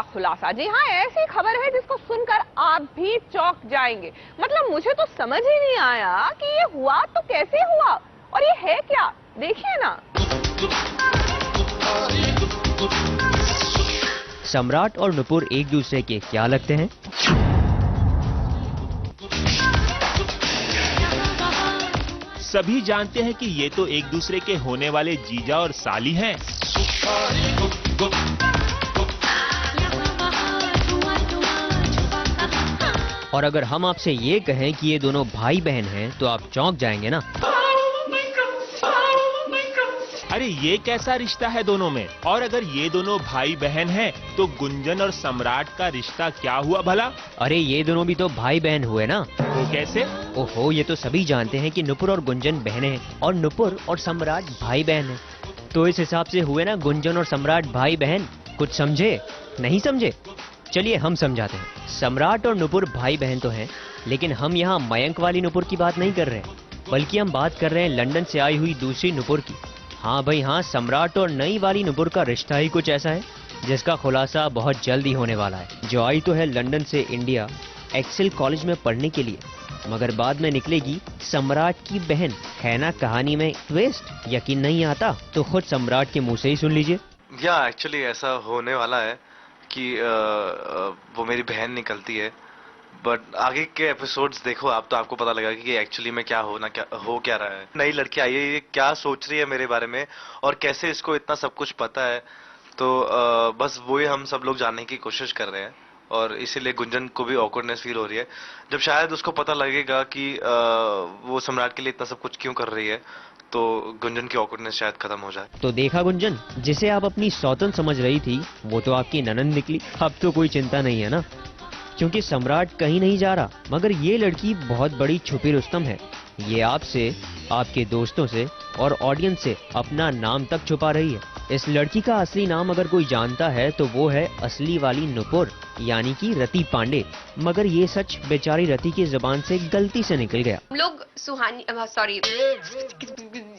खुलासा। जी हाँ, ऐसी खबर है जिसको सुनकर आप भी चौंक जाएंगे। मतलब मुझे तो समझ ही नहीं आया कि ये हुआ तो कैसे हुआ और ये है क्या, देखिए ना। सम्राट और नुपुर एक दूसरे के क्या लगते हैं? सभी जानते हैं कि ये तो एक दूसरे के होने वाले जीजा और साली हैं। और अगर हम आपसे ये कहें कि ये दोनों भाई बहन हैं तो आप चौंक जाएंगे ना। अरे ये कैसा रिश्ता है दोनों में? और अगर ये दोनों भाई बहन हैं तो गुंजन और सम्राट का रिश्ता क्या हुआ भला? अरे ये दोनों भी तो भाई बहन हुए ना। वो कैसे? ओहो, ये तो सभी जानते हैं कि नुपुर और गुंजन बहनें हैं और नुपुर और सम्राट भाई बहन हैं। तो इस हिसाब से हुए ना गुंजन और सम्राट भाई बहन। कुछ समझे? नहीं समझे? चलिए हम समझाते हैं। सम्राट और नुपुर भाई बहन तो हैं, लेकिन हम यहाँ मयंक वाली नुपुर की बात नहीं कर रहे हैं, बल्कि हम बात कर रहे हैं लंदन से आई हुई दूसरी नुपुर की। हाँ भाई हाँ, सम्राट और नई वाली नुपुर का रिश्ता ही कुछ ऐसा है जिसका खुलासा बहुत जल्द ही होने वाला है। जो आई तो है लंदन से इंडिया एक्सेल कॉलेज में पढ़ने के लिए, मगर बाद में निकलेगी सम्राट की बहन। है ना कहानी में ट्विस्ट? यकीन नहीं आता तो खुद सम्राट के मुंह से ही सुन लीजिए। या एक्चुअली ऐसा होने वाला है कि वो मेरी बहन निकलती है, बट आगे के एपिसोड्स देखो आप तो आपको पता लगेगा कि एक्चुअली में क्या हो क्या रहा है। नई लड़की आई है, ये क्या सोच रही है मेरे बारे में और कैसे इसको इतना सब कुछ पता है, तो बस वही हम सब लोग जानने की कोशिश कर रहे हैं। और इसीलिए गुंजन को भी ऑकवर्डनेस फील हो रही है जब शायद उसको पता लगेगा कि वो सम्राट के लिए इतना सब कुछ क्यों कर रही है, तो गुंजन की ऑकवर्डनेस शायद खत्म हो जाए। तो देखा गुंजन, जिसे आप अपनी सौतन समझ रही थी वो तो आपकी ननंद निकली। अब तो कोई चिंता नहीं है ना, क्योंकि सम्राट कहीं नहीं जा रहा, मगर ये लड़की बहुत बड़ी छुपी रुस्तम है। ये आपसे, आपके दोस्तों से और ऑडियंस से अपना नाम तक छुपा रही है। इस लड़की का असली नाम अगर कोई जानता है तो वो है असली वाली नुपुर, यानी कि रति पांडे। मगर ये सच बेचारी रति की जुबान से गलती से निकल गया। हम लोग सुहानी, सॉरी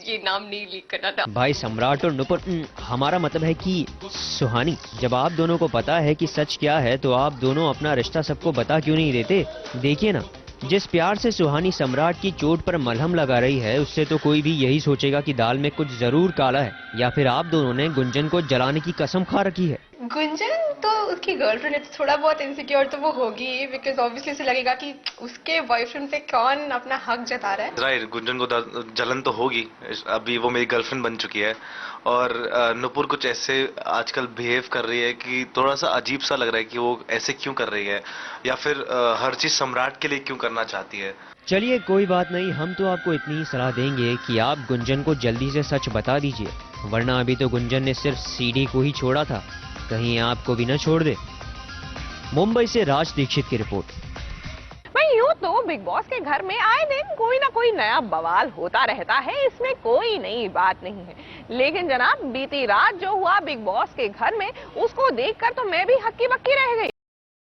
ये नाम नहीं लीक करना था। भाई सम्राट और नुपुर, हमारा मतलब है कि सुहानी। जब आप दोनों को पता है कि सच क्या है तो आप दोनों अपना रिश्ता सबको बता क्यों नहीं देते? देखिए ना, जिस प्यार से सुहानी सम्राट की चोट पर मलहम लगा रही है, उससे तो कोई भी यही सोचेगा कि दाल में कुछ जरूर काला है, या फिर आप दोनों ने गुंजन को जलाने की कसम खा रखी है। गुंजन तो उसकी गर्लफ्रेंड है, तो थोड़ा बहुत इनसिक्योर तो वो होगी, बिकॉज ऑब्वियसली उसे लगेगा कि उसके बॉयफ्रेंड पे कौन अपना हक जता रहा है। राइट, गुंजन को जलन तो होगी, अभी वो मेरी गर्लफ्रेंड बन चुकी है। और नुपुर कुछ ऐसे आजकल बिहेव कर रही है कि थोड़ा सा अजीब सा लग रहा है कि वो ऐसे क्यों कर रही है, या फिर हर चीज सम्राट के लिए क्यों करना चाहती है। चलिए कोई बात नहीं, हम तो आपको इतनी ही सलाह देंगे कि आप गुंजन को जल्दी से सच बता दीजिए, वरना अभी तो गुंजन ने सिर्फ सीडी को ही छोड़ा था, कहीं आपको भी न छोड़ दे। मुंबई से राज दीक्षित की रिपोर्ट। भाई यूं तो बिग बॉस के घर में आए दिन कोई ना कोई नया बवाल होता रहता है, इसमें कोई नई बात नहीं है। लेकिन जनाब, बीती रात जो हुआ बिग बॉस के घर में, उसको देखकर तो मैं भी हक्की बक्की रह गई।